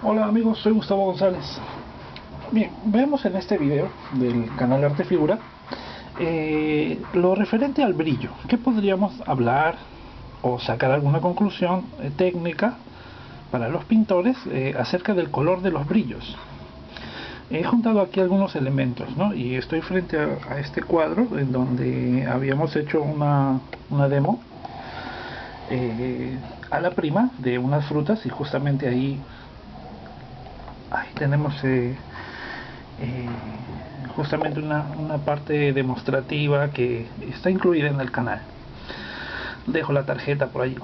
Hola amigos, soy Gustavo González. Bien, veamos en este video del canal Arte Figura lo referente al brillo. ¿Qué podríamos hablar o sacar alguna conclusión técnica para los pintores acerca del color de los brillos? He juntado aquí algunos elementos, ¿no? Y estoy frente a este cuadro en donde habíamos hecho una demo a la prima de unas frutas, y justamente ahí tenemos justamente una parte demostrativa que está incluida en el canal. Dejo la tarjeta por allí.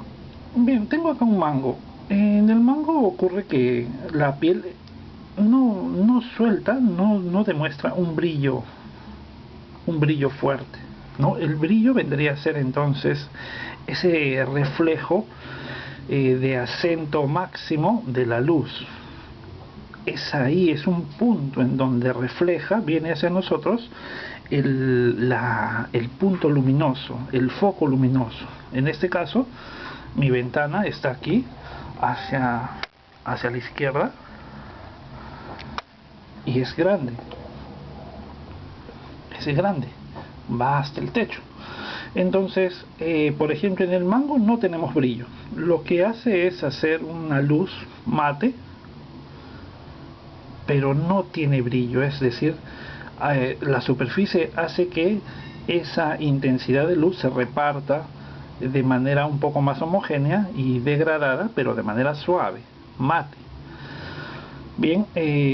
Bien, tengo acá un mango. En el mango ocurre que la piel no suelta, no demuestra un brillo fuerte, ¿no? El brillo vendría a ser entonces ese reflejo de acento máximo de la luz. Es ahí, es un punto en donde refleja, viene hacia nosotros el punto luminoso, el foco luminoso. En este caso, mi ventana está aquí, hacia la izquierda, y es grande, va hasta el techo. Entonces, por ejemplo, en el mango no tenemos brillo. Lo que hace es hacer una luz mate, pero no tiene brillo, es decir, la superficie hace que esa intensidad de luz se reparta de manera un poco más homogénea y degradada, pero de manera suave, mate. Bien,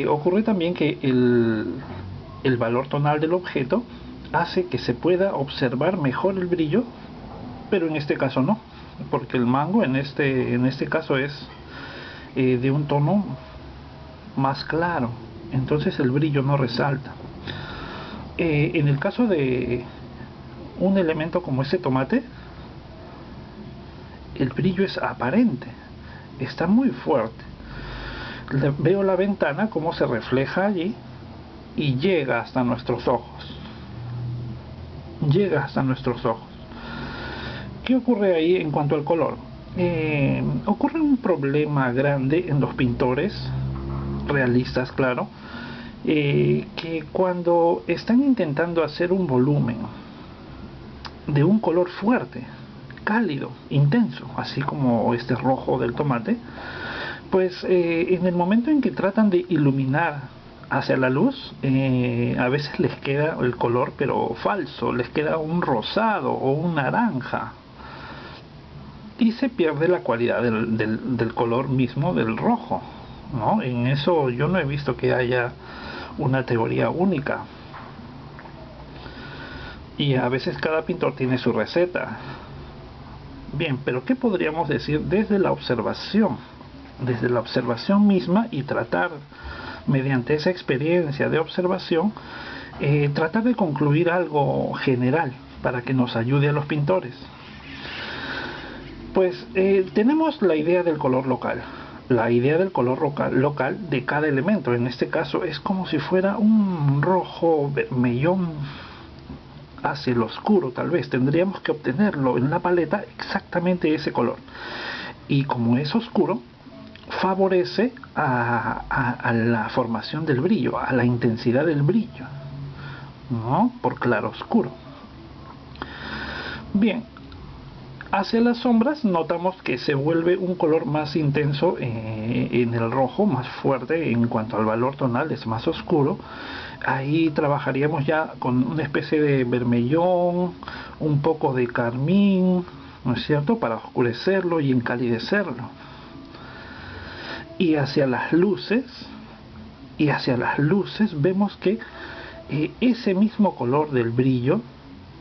ocurre también que el valor tonal del objeto hace que se pueda observar mejor el brillo, pero en este caso no, porque el mango en este caso es de un tono más claro, entonces el brillo no resalta. En el caso de un elemento como este tomate, el brillo es aparente, está muy fuerte. Veo la ventana como se refleja allí y llega hasta nuestros ojos. ¿Qué ocurre ahí en cuanto al color? Ocurre un problema grande en los pintores realistas, claro, que cuando están intentando hacer un volumen de un color fuerte, cálido, intenso, así como este rojo del tomate, pues en el momento en que tratan de iluminar hacia la luz, a veces les queda el color pero falso, les queda un rosado o un naranja, y se pierde la cualidad del color mismo del rojo, ¿no? En eso yo no he visto que haya una teoría única, y a veces cada pintor tiene su receta. Bien, pero ¿qué podríamos decir desde la observación? Desde la observación misma, y tratar mediante esa experiencia de observación tratar de concluir algo general para que nos ayude a los pintores. Pues tenemos la idea del color local. La idea del color local de cada elemento, en este caso es como si fuera un rojo vermellón hacia el oscuro. Tal vez tendríamos que obtenerlo en la paleta exactamente ese color, y como es oscuro, favorece a la formación del brillo, a la intensidad del brillo, ¿no? Por claro oscuro. Bien, hacia las sombras notamos que se vuelve un color más intenso en el rojo, más fuerte en cuanto al valor tonal, es más oscuro. Ahí trabajaríamos ya con una especie de vermellón, un poco de carmín, ¿no es cierto?, para oscurecerlo y encalidecerlo. Y hacia las luces vemos que ese mismo color del brillo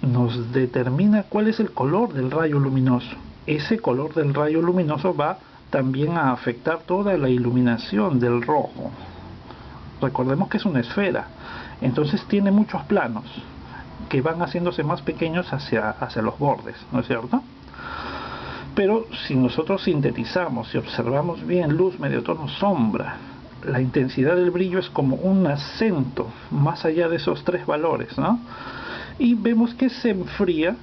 nos determina cuál es el color del rayo luminoso. Ese color del rayo luminoso va también a afectar toda la iluminación del rojo. Recordemos que es una esfera, entonces tiene muchos planos que van haciéndose más pequeños hacia los bordes, ¿no es cierto? Pero si nosotros sintetizamos, si observamos bien luz, medio tono, sombra, la intensidad del brillo es como un acento más allá de esos tres valores, ¿no? Y vemos que se enfría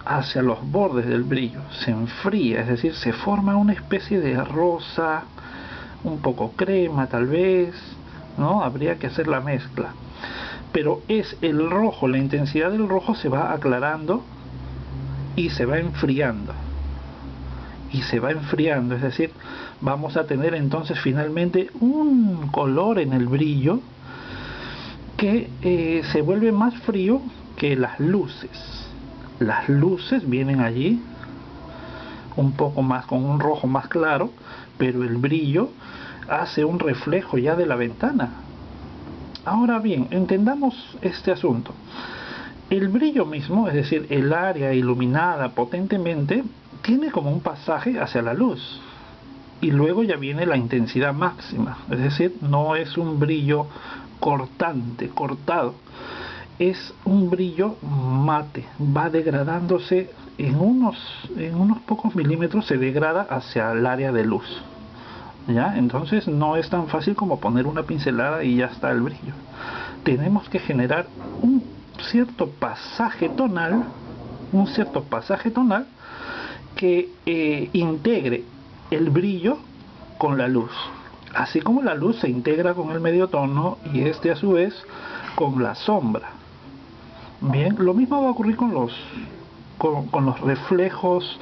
hacia los bordes del brillo, se enfría, es decir, se forma una especie de rosa un poco crema tal vez, ¿no? Habría que hacer la mezcla. Pero es el rojo, la intensidad del rojo se va aclarando y se va enfriando. Y se va enfriando, es decir, vamos a tener entonces finalmente un color en el brillo que se vuelve más frío que las luces. Las luces vienen allí un poco más con un rojo más claro, pero el brillo hace un reflejo ya de la ventana. Ahora bien, entendamos este asunto. El brillo mismo, es decir, el área iluminada potentemente, tiene como un pasaje hacia la luz. Y luego ya viene la intensidad máxima, es decir, no es un brillo cortante, cortado. Es un brillo mate, va degradándose en unos pocos milímetros, se degrada hacia el área de luz. ¿Ya? Entonces no es tan fácil como poner una pincelada y ya está el brillo. Tenemos que generar un cierto pasaje tonal, que integre el brillo con la luz, así como la luz se integra con el medio tono y este a su vez con la sombra. Bien, lo mismo va a ocurrir con los reflejos.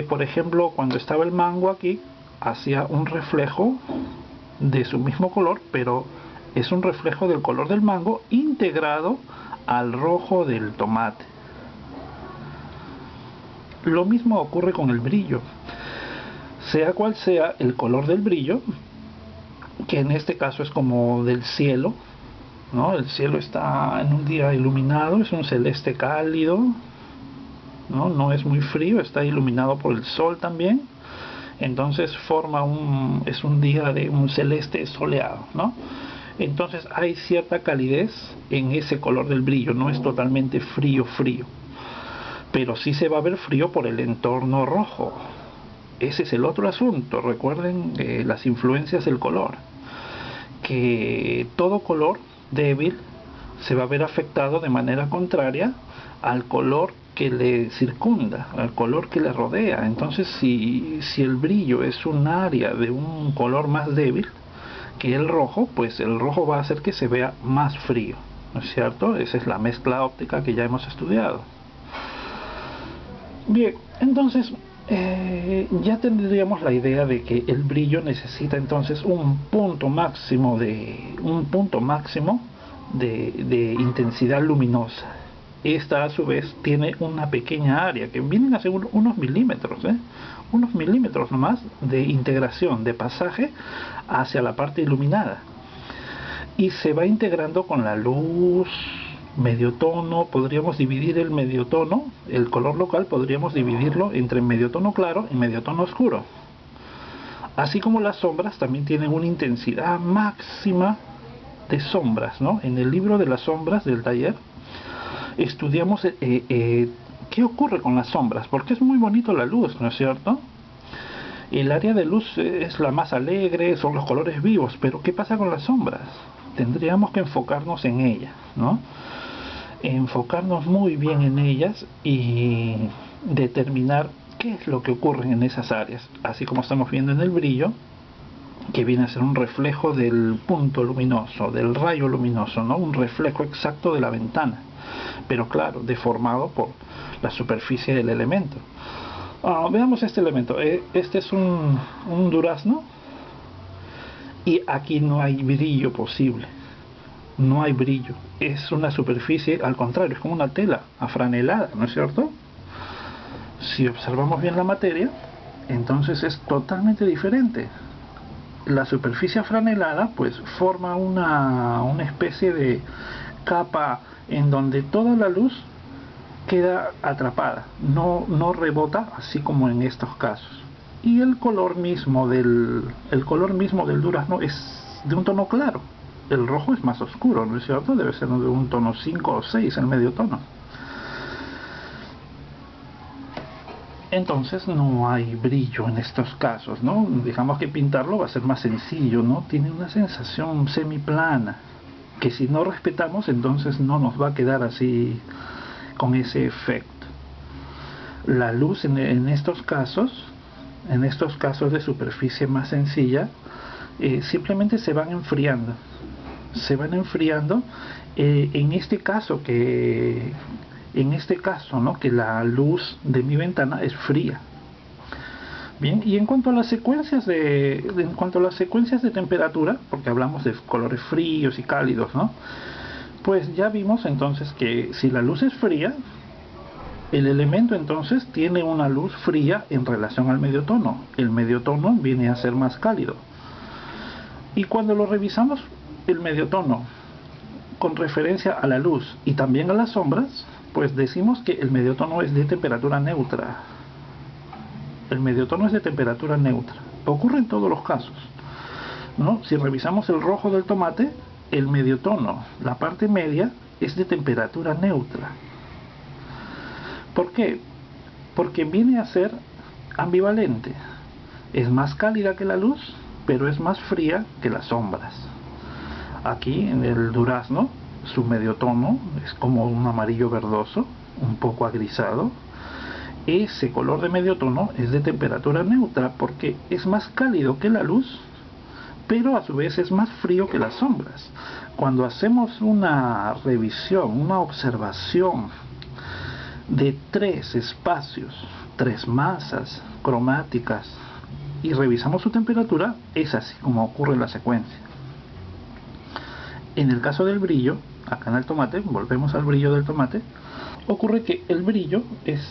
Por ejemplo, cuando estaba el mango aquí, hacía un reflejo de su mismo color, pero es un reflejo del color del mango integrado al rojo del tomate. Lo mismo ocurre con el brillo. Sea cual sea el color del brillo, que en este caso es como del cielo, ¿no? El cielo está en un día iluminado, es un celeste cálido, ¿no? No es muy frío, está iluminado por el sol también. Entonces es un día de un celeste soleado, ¿no? Entonces hay cierta calidez en ese color del brillo, no es totalmente frío, pero sí se va a ver frío por el entorno rojo. Ese es el otro asunto. Recuerden las influencias del color, que todo color débil se va a ver afectado de manera contraria al color que le circunda, al color que le rodea. Entonces si el brillo es un área de un color más débil que el rojo, pues el rojo va a hacer que se vea más frío, ¿no es cierto? Esa es la mezcla óptica que ya hemos estudiado. Bien, entonces ya tendríamos la idea de que el brillo necesita entonces un punto máximo de intensidad luminosa. Esta a su vez tiene una pequeña área que vienen a ser unos milímetros nomás de integración, de pasaje hacia la parte iluminada, y se va integrando con la luz. Medio tono, podríamos dividir el medio tono, el color local podríamos dividirlo entre medio tono claro y medio tono oscuro. Así como las sombras también tienen una intensidad máxima de sombras, ¿no? En el libro de las sombras del taller estudiamos qué ocurre con las sombras, porque es muy bonito la luz, ¿no es cierto? El área de luz es la más alegre, son los colores vivos, pero ¿qué pasa con las sombras? Tendríamos que enfocarnos en ellas, ¿no? Enfocarnos muy bien en ellas y determinar qué es lo que ocurre en esas áreas, así como estamos viendo en el brillo, que viene a ser un reflejo del punto luminoso, del rayo luminoso, ¿no? Un reflejo exacto de la ventana, pero claro, deformado por la superficie del elemento. Veamos este elemento. Este es un durazno y aquí no hay brillo posible. No hay brillo, es una superficie, al contrario, es como una tela afranelada, ¿no es cierto? Si observamos bien la materia, entonces es totalmente diferente. La superficie afranelada pues forma una especie de capa en donde toda la luz queda atrapada, no rebota, así como en estos casos. Y el color mismo del durazno es de un tono claro. El rojo es más oscuro, ¿no es cierto? Debe ser de un tono 5 o 6, el medio tono. Entonces no hay brillo en estos casos, ¿no? Digamos que pintarlo va a ser más sencillo, ¿no? Tiene una sensación semiplana, que si no respetamos, entonces no nos va a quedar así con ese efecto. La luz en estos casos en estos casos de superficie más sencilla, simplemente se van enfriando. En este caso ¿no? Que la luz de mi ventana es fría. Bien, y en cuanto a las secuencias de temperatura, porque hablamos de colores fríos y cálidos, ¿no? Pues ya vimos entonces que si la luz es fría, el elemento entonces tiene una luz fría en relación al medio tono. El medio tono viene a ser más cálido. Y cuando lo revisamos, el medio tono con referencia a la luz y también a las sombras, pues decimos que el medio tono es de temperatura neutra. El medio tono es de temperatura neutra. Ocurre en todos los casos, ¿no? Si revisamos el rojo del tomate, el medio tono, la parte media, es de temperatura neutra. ¿Por qué? Porque viene a ser ambivalente. Es más cálida que la luz, pero es más fría que las sombras. Aquí en el durazno, su medio tono es como un amarillo verdoso, un poco agrisado. Ese color de medio tono es de temperatura neutra porque es más cálido que la luz, pero a su vez es más frío que las sombras. Cuando hacemos una revisión, una observación de 3 espacios, 3 masas cromáticas, y revisamos su temperatura, es así como ocurre en la secuencia. En el caso del brillo, acá en el tomate, volvemos al brillo del tomate, ocurre que el brillo es,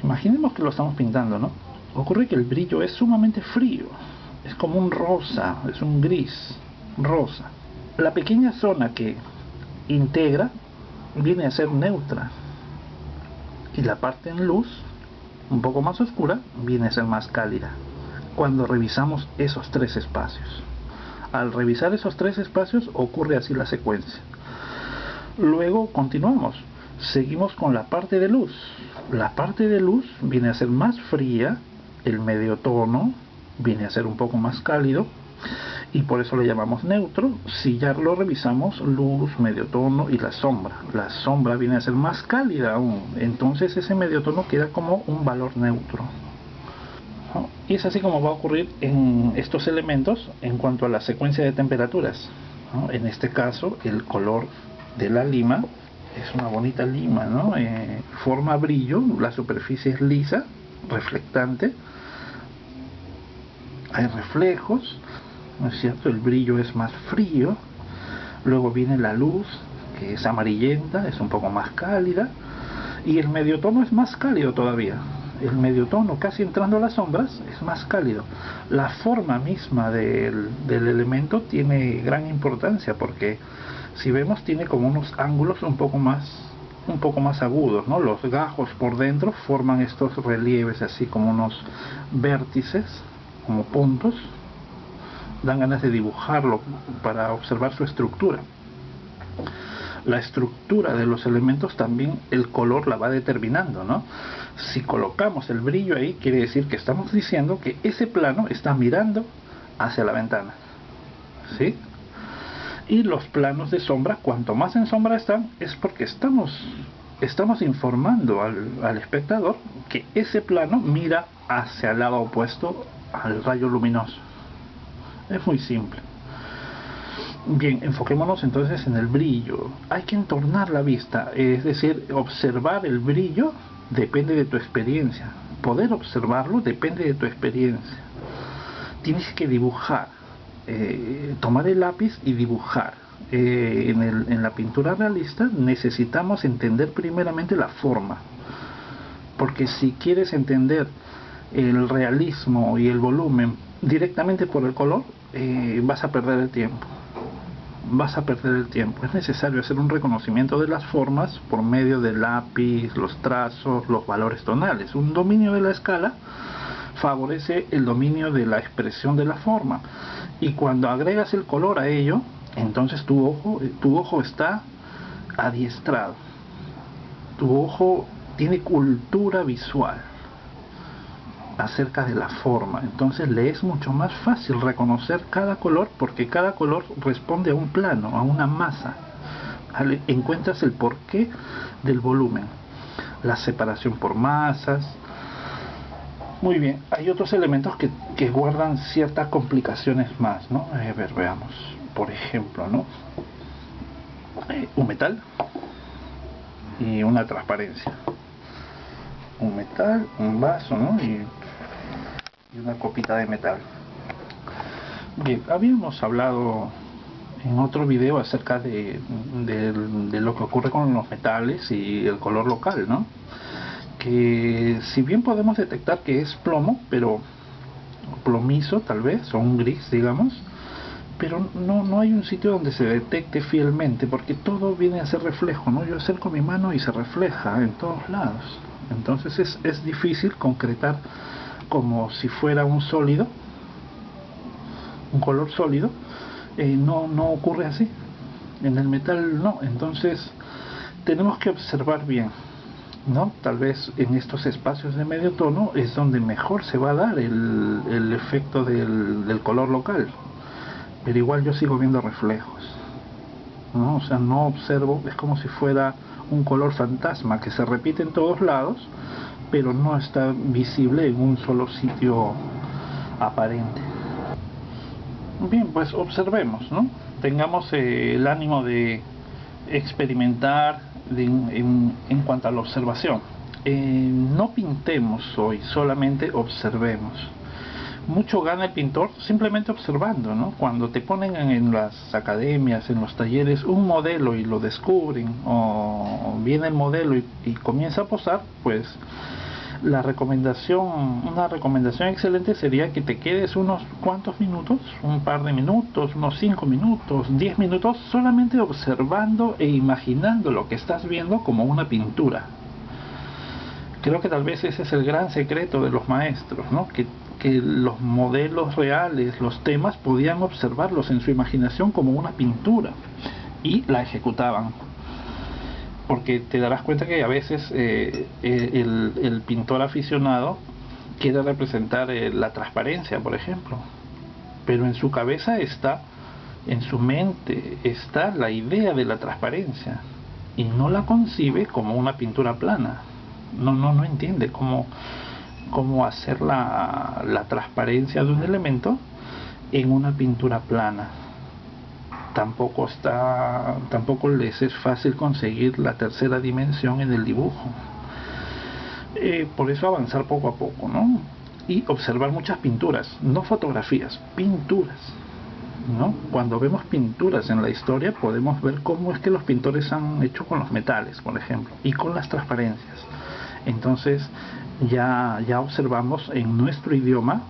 imaginemos que lo estamos pintando, ¿no? Ocurre que el brillo es sumamente frío, es como un rosa, es un gris rosa. La pequeña zona que integra viene a ser neutra, y la parte en luz, un poco más oscura, viene a ser más cálida. Cuando revisamos esos 3 espacios, al revisar esos 3 espacios ocurre así la secuencia. Luego continuamos, seguimos con la parte de luz. La parte de luz viene a ser más fría, el medio tono viene a ser un poco más cálido, y por eso le llamamos neutro. Si ya lo revisamos, luz, medio tono y la sombra viene a ser más cálida aún, entonces ese medio tono queda como un valor neutro. Y es así como va a ocurrir en estos elementos en cuanto a la secuencia de temperaturas, ¿no? En este caso, el color de la lima es una bonita lima, ¿no? Forma brillo, la superficie es lisa, reflectante, hay reflejos, ¿no es cierto? El brillo es más frío, luego viene la luz, que es amarillenta, es un poco más cálida, y el medio tono es más cálido todavía. El medio tono, casi entrando a las sombras, es más cálido. La forma misma del elemento tiene gran importancia, porque si vemos tiene como unos ángulos un poco más agudos, ¿no? Los gajos por dentro forman estos relieves así como unos vértices, como puntos. Dan ganas de dibujarlo para observar su estructura. La estructura de los elementos también el color la va determinando, ¿no? Si colocamos el brillo ahí, quiere decir que estamos diciendo que ese plano está mirando hacia la ventana, ¿sí? Y los planos de sombra, cuanto más en sombra están, es porque estamos informando al espectador que ese plano mira hacia el lado opuesto al rayo luminoso. Es muy simple. Bien, enfoquémonos entonces en el brillo. Hay que entornar la vista, es decir, observar el brillo depende de tu experiencia. Poder observarlo depende de tu experiencia. Tienes que dibujar, tomar el lápiz y dibujar. En la pintura realista necesitamos entender primeramente la forma, porque si quieres entender el realismo y el volumen directamente por el color, vas a perder el tiempo. Es necesario hacer un reconocimiento de las formas por medio del lápiz, los trazos, los valores tonales. Un dominio de la escala favorece el dominio de la expresión de la forma, y cuando agregas el color a ello, entonces tu ojo está adiestrado, tu ojo tiene cultura visual acerca de la forma. Entonces le es mucho más fácil reconocer cada color, porque cada color responde a un plano, a una masa. Encuentras el porqué del volumen, la separación por masas, Muy bien, hay otros elementos que guardan ciertas complicaciones más, ¿no? A ver, veamos. Por ejemplo, ¿no? Un metal y una transparencia. Un metal, un vaso, ¿no? Y una copita de metal. Bien, habíamos hablado en otro video acerca de lo que ocurre con los metales y el color local, ¿no? Que si bien podemos detectar que es plomo, pero plomizo tal vez, o un gris, digamos, pero no hay un sitio donde se detecte fielmente, porque todo viene a ser reflejo, ¿no? Yo acerco mi mano y se refleja en todos lados. Entonces es difícil concretar como si fuera un sólido, un color sólido. No ocurre así. En el metal no. Entonces tenemos que observar bien, ¿no? Tal vez en estos espacios de medio tono es donde mejor se va a dar el efecto del color local. Pero igual yo sigo viendo reflejos, ¿no? O sea, no observo, es como si fuera un color fantasma que se repite en todos lados, pero no está visible en un solo sitio aparente. Bien, pues observemos, ¿no? Tengamos el ánimo de experimentar en cuanto a la observación. No pintemos hoy, solamente observemos. Mucho gana el pintor simplemente observando, ¿no? Cuando te ponen en las academias, en los talleres, un modelo y lo descubren, o viene el modelo y comienza a posar, pues una recomendación excelente sería que te quedes unos cuantos minutos, un par de minutos, unos 5 minutos, 10 minutos, solamente observando e imaginando lo que estás viendo como una pintura. Creo que tal vez ese es el gran secreto de los maestros, ¿no? Que los modelos reales, los temas, podían observarlos en su imaginación como una pintura y la ejecutaban. Porque te darás cuenta que a veces el pintor aficionado quiere representar la transparencia, por ejemplo, pero en su cabeza está, en su mente está la idea de la transparencia y no la concibe como una pintura plana. No entiende cómo hacer la transparencia de un elemento en una pintura plana. Tampoco les es fácil conseguir la tercera dimensión en el dibujo. Por eso avanzar poco a poco, ¿no? Y observar muchas pinturas, no fotografías, pinturas, ¿no? Cuando vemos pinturas en la historia podemos ver cómo es que los pintores han hecho con los metales, por ejemplo, y con las transparencias. Entonces ya observamos en nuestro idioma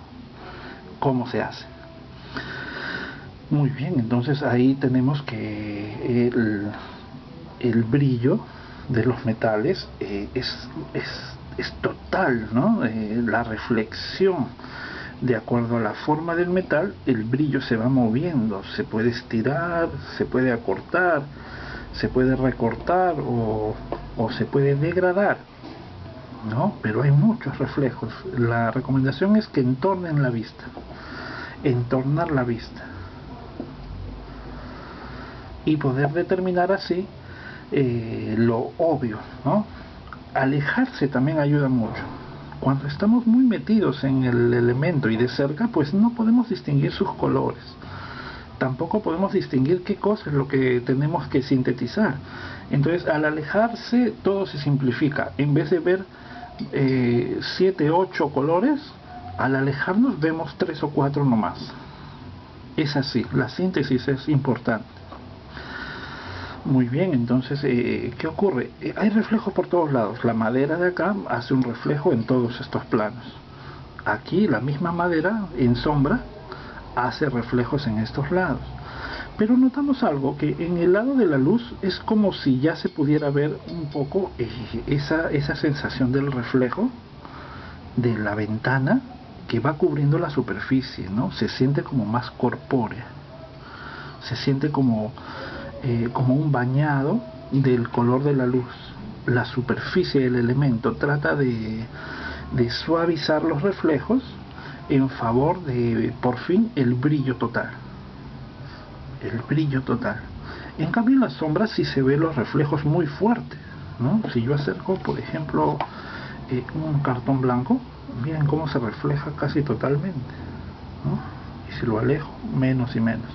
cómo se hace. Muy bien, entonces ahí tenemos que el brillo de los metales es total, ¿no? La reflexión, de acuerdo a la forma del metal, el brillo se va moviendo, se puede estirar, se puede acortar, se puede recortar o se puede degradar, ¿no? Pero hay muchos reflejos. La recomendación es que entornen la vista, entornar la vista, y poder determinar así lo obvio, ¿no? Alejarse también ayuda mucho. Cuando estamos muy metidos en el elemento y de cerca, pues no podemos distinguir sus colores. Tampoco podemos distinguir qué cosa es lo que tenemos que sintetizar. Entonces, al alejarse, todo se simplifica. En vez de ver 7, 8 colores, al alejarnos vemos 3 o 4 nomás. Es así, la síntesis es importante. Muy bien, entonces, ¿qué ocurre? Hay reflejos por todos lados. La madera de acá hace un reflejo en todos estos planos. Aquí la misma madera en sombra hace reflejos en estos lados. Pero notamos algo, que en el lado de la luz es como si ya se pudiera ver un poco esa sensación del reflejo de la ventana que va cubriendo la superficie, ¿no? Se siente como más corpórea. Se siente como un bañado del color de la luz. La superficie del elemento trata de suavizar los reflejos en favor de, por fin, el brillo total. El brillo total. En cambio, en las sombras sí se ven los reflejos muy fuertes, ¿no? Si yo acerco, por ejemplo, un cartón blanco Miren cómo se refleja casi totalmente, ¿no? Y si lo alejo, menos y menos.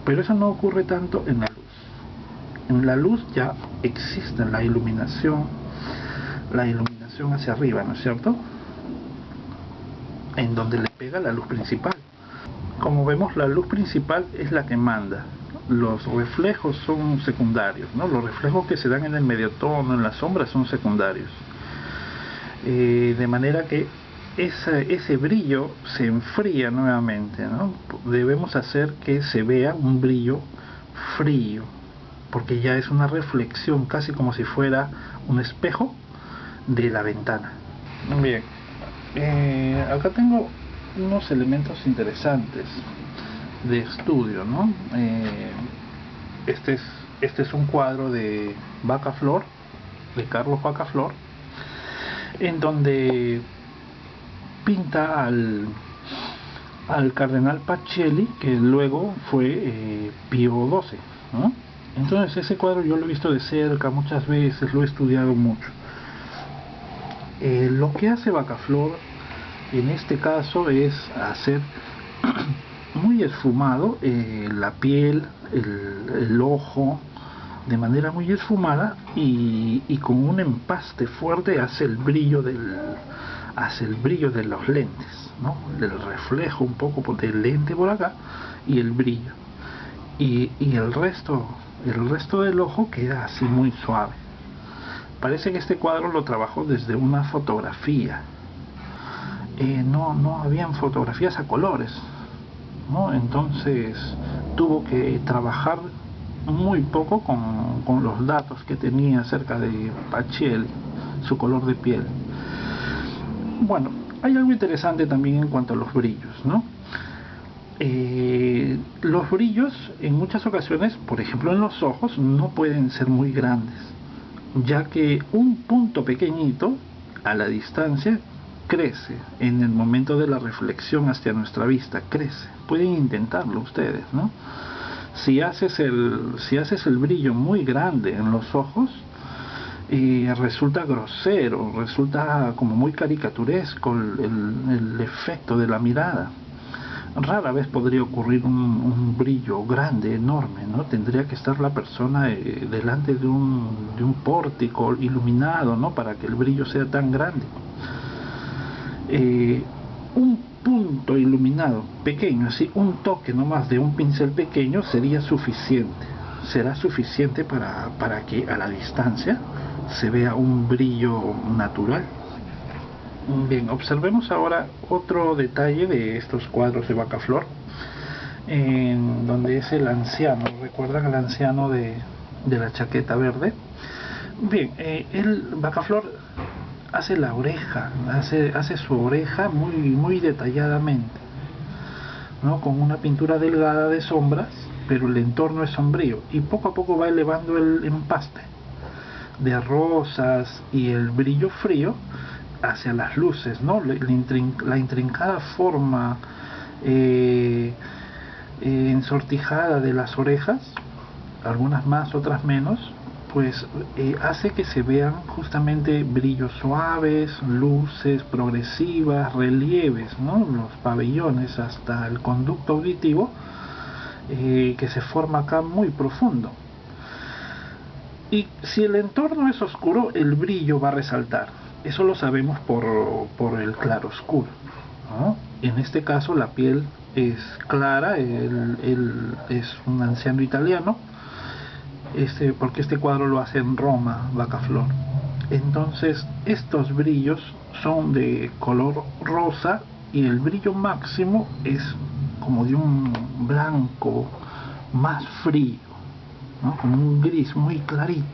Pero eso no ocurre tanto en la luz. En la luz ya existe la iluminación hacia arriba, ¿no es cierto? En donde le pega la luz principal. Como vemos, la luz principal es la que manda. Los reflejos son secundarios, ¿no? Los reflejos que se dan en el mediotono, en las sombras, son secundarios. De manera que ese brillo se enfría nuevamente, ¿no? Debemos hacer que se vea un brillo frío, porque ya es una reflexión, casi como si fuera un espejo de la ventana. Bien, acá tengo unos elementos interesantes de estudio, ¿no? Este es un cuadro de Baca-Flor, de Carlos Baca-Flor, en donde pinta al cardenal Pacelli, que luego fue Pío XII, ¿no? Entonces ese cuadro yo lo he visto de cerca muchas veces, lo he estudiado mucho. Lo que hace Baca-Flor en este caso es hacer muy esfumado la piel, el ojo, de manera muy esfumada, y con un empaste fuerte hace el brillo de los lentes, ¿no? El reflejo un poco del lente por acá y el brillo, y el resto del ojo queda así muy suave. Parece que este cuadro lo trabajó desde una fotografía. No habían fotografías a colores, ¿no? Entonces tuvo que trabajar muy poco con los datos que tenía acerca de Pacelli, su color de piel. Bueno, hay algo interesante también en cuanto a los brillos, ¿no? Los brillos en muchas ocasiones, por ejemplo en los ojos, no pueden ser muy grandes, ya que un punto pequeñito a la distancia crece en el momento de la reflexión hacia nuestra vista, crece. Pueden intentarlo ustedes, ¿no? Si haces el brillo muy grande en los ojos, resulta grosero, resulta como muy caricaturesco el efecto de la mirada. Rara vez podría ocurrir un brillo grande, enorme, ¿no? Tendría que estar la persona delante de un pórtico iluminado, ¿no? Para que el brillo sea tan grande. Un punto iluminado pequeño, así un toque nomás de un pincel pequeño sería suficiente. Será suficiente para que a la distancia se vea un brillo natural. Bien, observemos ahora otro detalle de estos cuadros de Baca-Flor, en donde es el anciano. ¿Recuerdan al anciano de la chaqueta verde? Bien, Baca-Flor hace la oreja, hace su oreja muy detalladamente, ¿no? Con una pintura delgada de sombras, pero el entorno es sombrío, y poco a poco va elevando el empaste de rosas y el brillo frío hacia las luces, ¿no? La intrincada forma ensortijada de las orejas, algunas más, otras menos, pues hace que se vean justamente brillos suaves, luces progresivas, relieves, ¿no? Los pabellones hasta el conducto auditivo que se forma acá muy profundo. Y si el entorno es oscuro, el brillo va a resaltar. Eso lo sabemos por el claroscuro, ¿no? En este caso la piel es clara, él es un anciano italiano, porque este cuadro lo hace en Roma, Baca-Flor. Entonces estos brillos son de color rosa y el brillo máximo es como de un blanco más frío, ¿no? Como un gris muy clarito.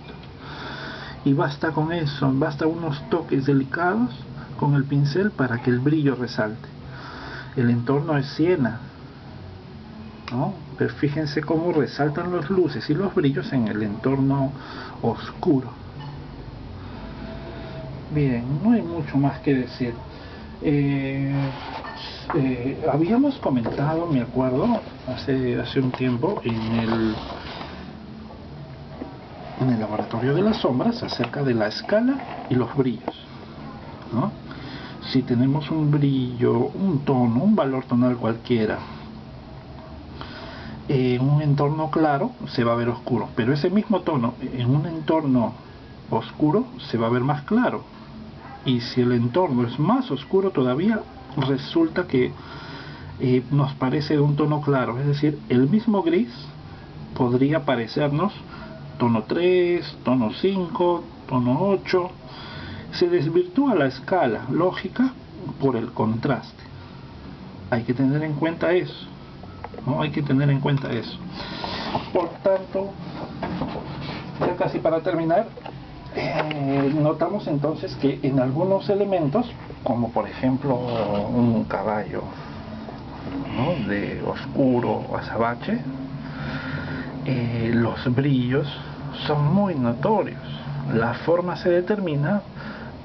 Y basta con eso, basta unos toques delicados con el pincel para que el brillo resalte. El entorno es siena, ¿no? Pero fíjense cómo resaltan las luces y los brillos en el entorno oscuro. Bien, no hay mucho más que decir. Habíamos comentado, me acuerdo, hace un tiempo en el laboratorio de las sombras acerca de la escala y los brillos, ¿no? si tenemos un brillo, un tono, un valor tonal cualquiera, en un entorno claro se va a ver oscuro, pero ese mismo tono en un entorno oscuro se va a ver más claro, y si el entorno es más oscuro todavía, resulta que nos parece de un tono claro, es decir, el mismo gris podría parecernos tono 3, tono 5, tono 8. Se desvirtúa la escala lógica por el contraste. Hay que tener en cuenta eso, ¿no? Hay que tener en cuenta eso. Por tanto, ya casi para terminar, notamos entonces que en algunos elementos, como por ejemplo un caballo, ¿no?, de oscuro azabache, los brillos son muy notorios. La forma se determina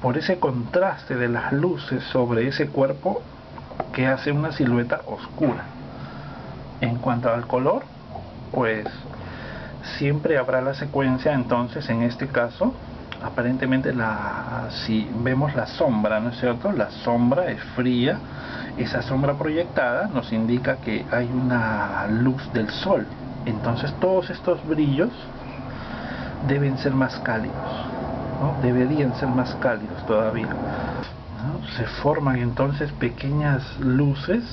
por ese contraste de las luces sobre ese cuerpo que hace una silueta oscura. En cuanto al color, pues siempre habrá la secuencia. Entonces, en este caso, aparentemente si vemos la sombra, ¿no es cierto? La sombra es fría. Esa sombra proyectada nos indica que hay una luz del sol. Entonces todos estos brillos deben ser más cálidos, ¿no? Deberían ser más cálidos todavía, ¿no? Se forman entonces pequeñas luces,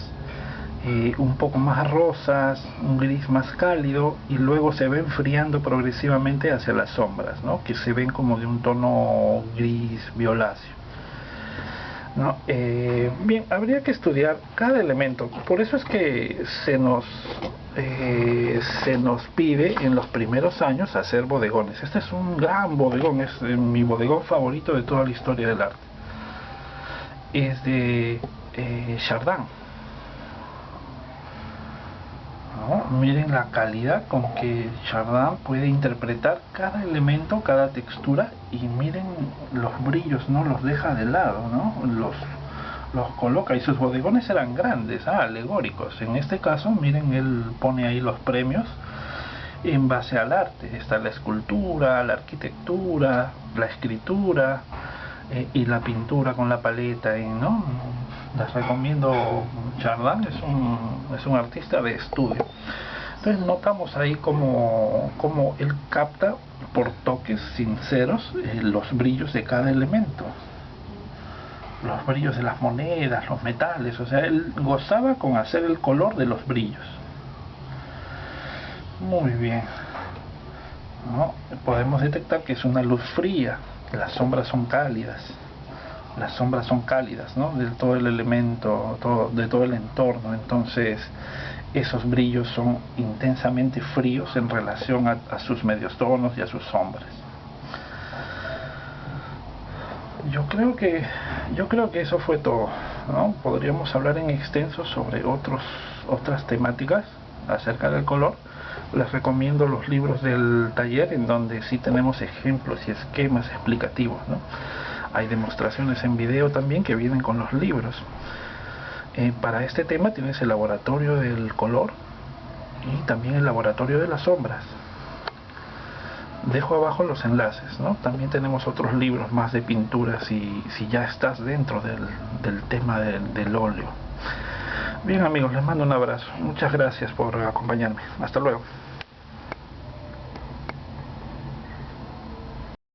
un poco más rosas, un gris más cálido, y luego se va enfriando progresivamente hacia las sombras, ¿no?, que se ven como de un tono gris violáceo, ¿no? Bien, habría que estudiar cada elemento. Por eso es que se nos pide en los primeros años hacer bodegones. Este es un gran bodegón, es mi bodegón favorito de toda la historia del arte. Es de Chardin, ¿no? Miren la calidad con que Chardin puede interpretar cada elemento, cada textura, y miren los brillos, no los deja de lado, ¿no? Los coloca, y sus bodegones eran grandes, alegóricos. En este caso, miren, él pone ahí los premios en base al arte. Está la escultura, la arquitectura, la escritura, y la pintura con la paleta, ¿no? Les recomiendo. Chardin es un artista de estudio. Entonces notamos ahí como él capta por toques sinceros los brillos de cada elemento, los brillos de las monedas, los metales. O sea, él gozaba con hacer el color de los brillos. Muy bien, ¿no? Podemos detectar que es una luz fría. Las sombras son cálidas. Las sombras son cálidas, ¿no?, de todo el elemento, de todo el entorno. Entonces esos brillos son intensamente fríos en relación a sus medios tonos y a sus sombras. Yo creo que eso fue todo, ¿no? Podríamos hablar en extenso sobre otras temáticas acerca del color. Les recomiendo los libros del taller, en donde sí tenemos ejemplos y esquemas explicativos, ¿no? Hay demostraciones en video también que vienen con los libros. Para este tema tienes el laboratorio del color y también el laboratorio de las sombras. Dejo abajo los enlaces, ¿no? También tenemos otros libros más de pintura si ya estás dentro del tema del óleo. Bien, amigos, les mando un abrazo. Muchas gracias por acompañarme. Hasta luego.